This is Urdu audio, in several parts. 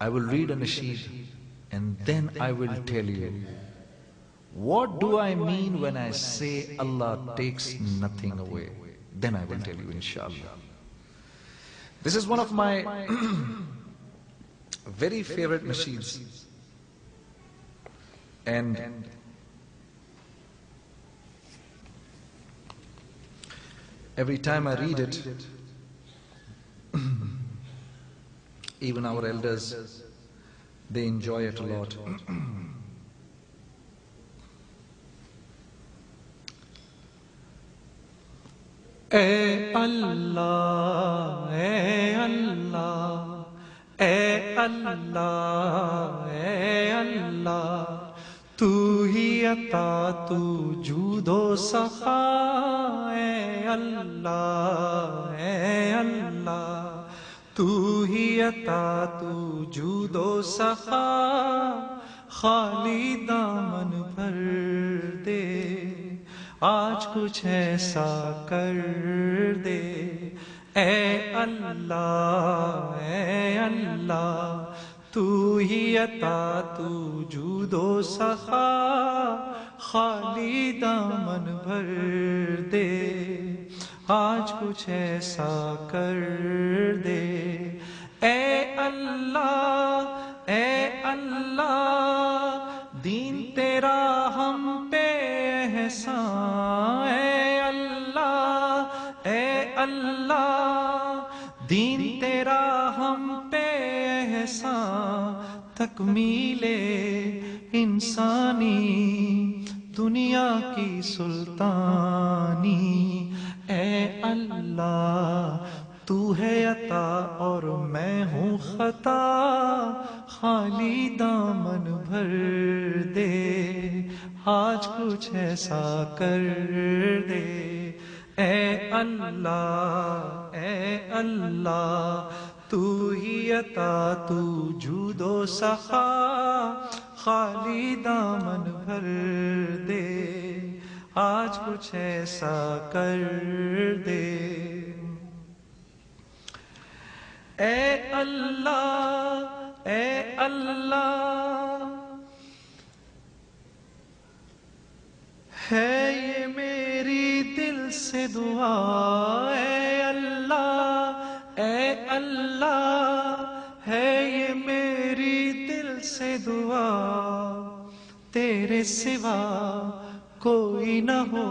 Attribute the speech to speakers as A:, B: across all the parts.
A: I will read a nasheed and then I will tell you what do I mean when I say Allah takes nothing away. Then I will tell you, inshallah. This is one of my very favorite nasheeds. And every time I read it, even our elders, they enjoy it a lot.
B: اے اللہ اے اللہ اے اللہ اے اللہ تو ہی عطا تو جود و سخا اے اللہ اے اللہ تو ہی عطا تو جود و سخا خالی دامن بھر دے آج کچھ ایسا کر دے اے اللہ تو ہی عطا تو جود و سخا خالی دامن بھر دے آج کچھ ایسا کر دے اے اللہ دین تیرا ہم پہ احسان اے اللہ دین تیرا ہم پہ احسان تکمیل انسانی دنیا کی سلطانی اے اللہ تو ہے عطا اور میں ہوں خطا خالی دامن بھر دے آج کچھ ایسا کر دے اے اللہ تو ہی عطا تو جود و سخا خالی دامن بھر دے آج کچھ ایسا کر دے اے اللہ ہے یہ میری دل سے دعا اے اللہ ہے یہ میری دل سے دعا تیرے سوا کوئی نہ ہو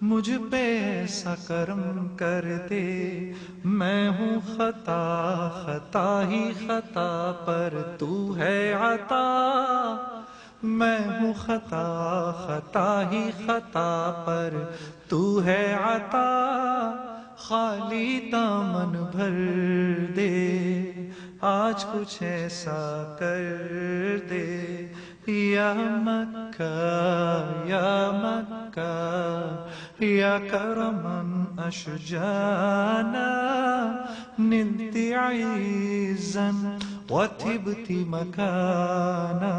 B: مجھ پہ ایسا کرم کر دے میں ہوں خطا ہی خطا پر تو ہے عطا میں ہوں خطا ہی خطا پر تو ہے عطا خالی دامن بھر دے آج کچھ ایسا کر دے یا مکہ یا کرمن اشجانا نلت عزا وتبت مكانا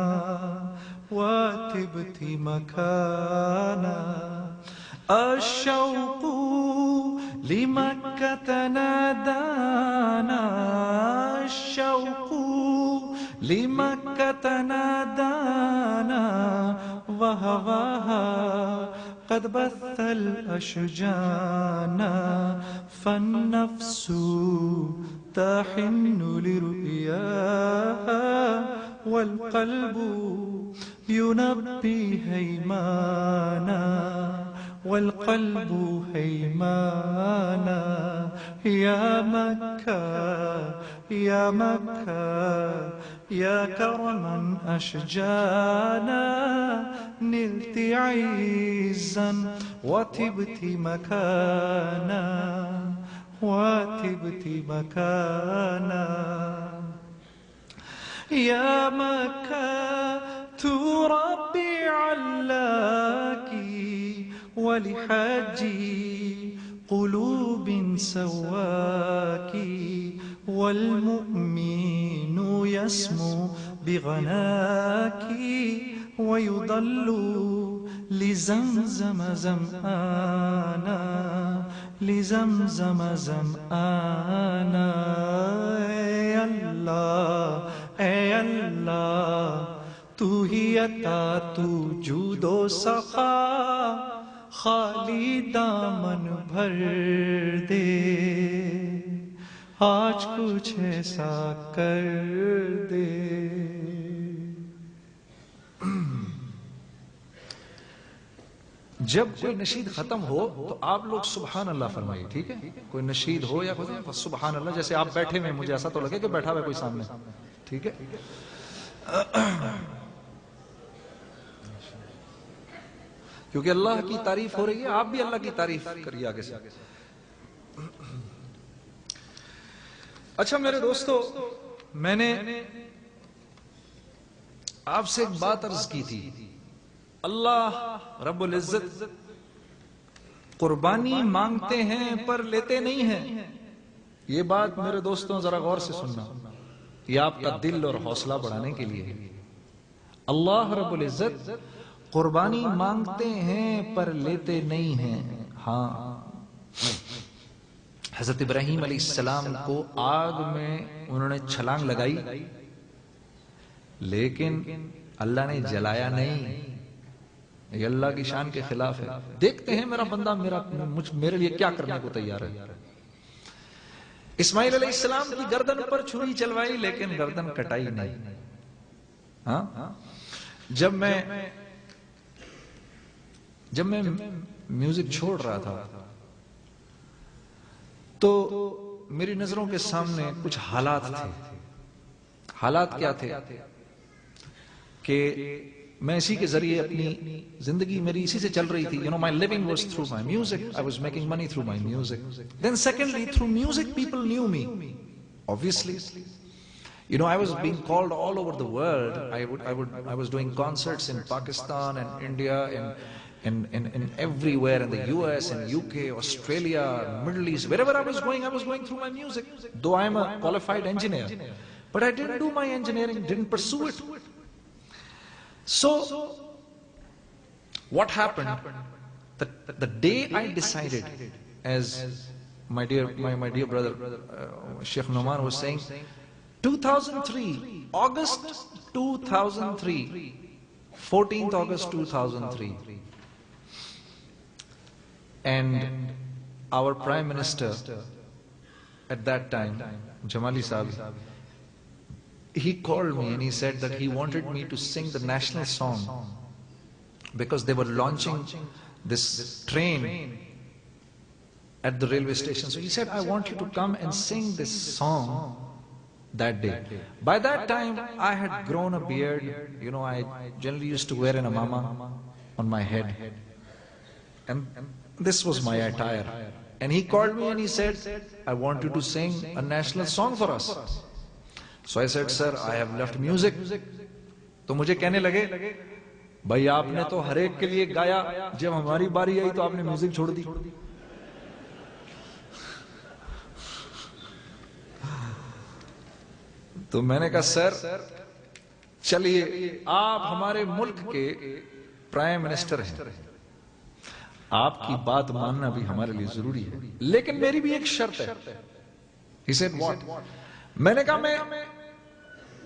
B: الشوق لمكة نادانا الشوق لمكة نادانا وهواها قد بث الأشجانا فالنفس تحن لرؤياها والقلب ينبي هيمانا والقلب هيمانا يا مكة يا كرما أشجانا نلت عزا وتبت مكانا يا مكة ربي علاكي ولحاجي قلوب سواكي والمؤمن يسمو بغناكي ويضل لزمزم زمآنا لزمزم زمآنا يا الله عطا تو جود و سخا خالی دامن بھر دے آج کچھ ایسا کر دے.
A: جب کوئی نشید ختم ہو تو آپ لوگ سبحان اللہ فرمائیے, ٹھیک ہے؟ کوئی نشید ہو یا کوئی سبحان اللہ, جیسے آپ بیٹھے ہوئے مجھے ایسا تو لگے کہ بیٹھا ہوا کوئی سامنے, ٹھیک ہے؟ کیونکہ اللہ کی تعریف ہو رہی ہے, آپ بھی اللہ کی تعریف کریے آگے سے.
B: اچھا میرے دوستو, میں نے
A: آپ سے ایک بات عرض کی تھی, اللہ رب العزت
B: قربانی مانگتے ہیں پر لیتے نہیں ہیں.
A: یہ بات میرے دوستوں ذرا غور سے سننا, یہ آپ کا دل اور حوصلہ بڑھانے کے لیے ہے. اللہ رب العزت
B: قربانی مانگتے ہیں پر لیتے نہیں ہیں.
A: ہاں, حضرت ابراہیم علیہ السلام کو آگ میں انہوں نے چھلانگ لگائی, لیکن اللہ نے جلایا نہیں. یہ اللہ کی شان کے خلاف ہے. دیکھتے ہیں میرا بندہ میرے لیے کیا کرنے کو تیار ہے. اسماعیل علیہ السلام کی گردن پر چھری چلوائی لیکن گردن کٹائی نہیں. ہاں, جب میں میوزک چھوڑ رہا تھا تو میری نظروں کے سامنے کچھ حالات تھے. حالات کیا تھے کہ میں اسی کے ذریعے اپنی زندگی میری اسی سے چل رہی تھی. my living was through my music. I was making money through my music. Then secondly, through music people knew me. Obviously, I was being called all over the world. I was doing concerts in Pakistan and India and everywhere in the US and UK, Australia, Middle East, wherever I was going through my music. Though I am a qualified engineer, but I didn't do my engineering, didn't pursue it. So, what happened? The day I decided, as my dear brother Sheikh Noman was saying, 2003, August 2003, 14th August 2003, and our Prime Minister at that time, Jamali Sahib, he called me and he said that he wanted me to sing the national song because they were launching this train at the railway station. So he said, I want you to come and sing this song that day. By that time, I had grown a beard. I generally used to wear an amama on my head. And this was my attire. And he called me and he said, I want you to sing a national song for us. So I said, sir, I have left music. تو مجھے کہنے لگے, بھائی آپ نے تو ہر ایک کے لیے گایا, جب ہماری باری آئی تو آپ نے میوزک چھوڑ دی. تو میں نے کہا, سر چلیے, آپ ہمارے ملک کے پرائم منسٹر ہیں, آپ کی بات ماننا بھی ہمارے لیے ضروری ہے, لیکن میری بھی ایک شرط ہے. He said, what? میں نے کہا, میں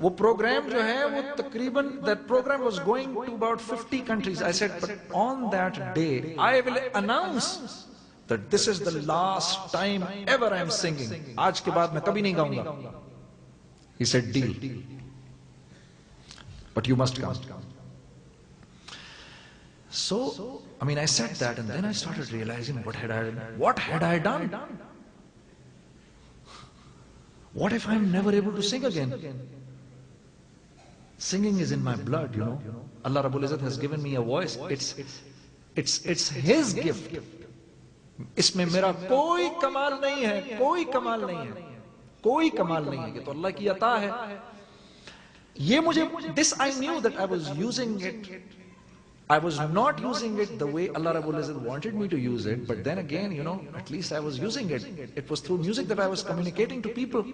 A: وہ پروگرام جو ہے وہ تقریباً that program was going to about 50 countries. I said, but on that day I will announce that this is the last time ever I am singing. آج کے بعد میں کبھی نہیں گاؤں گا. He said, deal. But you must come. So, I said that and then I started realizing what had I done? What if I'm never able to sing again? Singing is in my blood, Allah Rabbul Izzat has given me a voice. It's His gift. اس میں میرا کوئی کمال نہیں ہے, کوئی کمال نہیں ہے, کوئی کمال نہیں ہے, یہ تو اللہ کی عطا ہے. یہ مجھے, this I knew that I was using it. I was not using it the way Allah Rabbul Izzat wanted me to use it, but then again, at least I was using it. It was through music that I was communicating to people.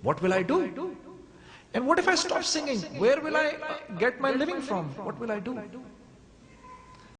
A: What will I do? And what if I stop singing? Where will I get my living from? What will I do?